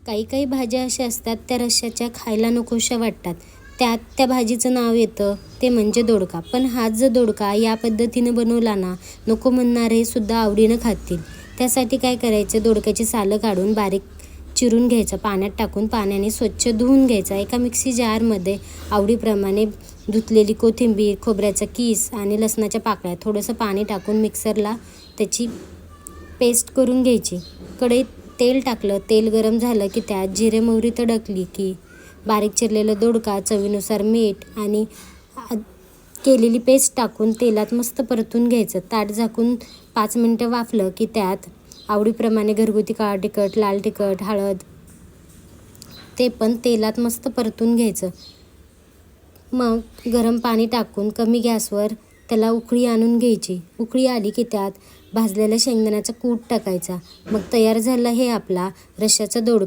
काही काही भाज्या अशा असतात त्या रश्श्याच्या खायला नकोशा वाटतात. त्यात त्या भाजीचं नाव येतं ते म्हणजे दोडका. पण हाच जर दोडका या पद्धतीनं बनवला ना, नको म्हणणारे सुद्धा आवडीनं खातील. त्यासाठी काय करायचं, दोडक्याची सालं काढून बारीक चिरून घ्यायचं, पाण्यात टाकून पाण्याने स्वच्छ धुवून घ्यायचा. एका मिक्सी जारमध्ये आवडीप्रमाणे धुतलेली कोथिंबीर, खोबऱ्याचा कीस आणि लसणाच्या पाकळ्या, थोडंसं पाणी टाकून मिक्सरला त्याची पेस्ट करून घ्यायची. कढईत तेल टाकलं, तेल गरम झालं की त्यात जिरे मोहरी तडकली की बारीक चिरलेलं दोडका, चवीनुसार मीठ आणि केलेली पेस्ट टाकून तेलात मस्त परतून घ्यायचं. ताट झाकून 5 मिनटं वाफलं की त्यात आवडीप्रमाणे घरगुती काळं तिखट, लाल तिखट, हळद ते पण तेलात मस्त परतून घ्यायचं. मग गरम पाणी टाकून कमी गॅसवर त्याला उकळी आणून घ्यायची. उकळी आली की त्यात भाजलेल्या शेंगदाण्याचा कूट टाकायचा. मग तयार झाला हे आपला रश्श्याचा दोडका.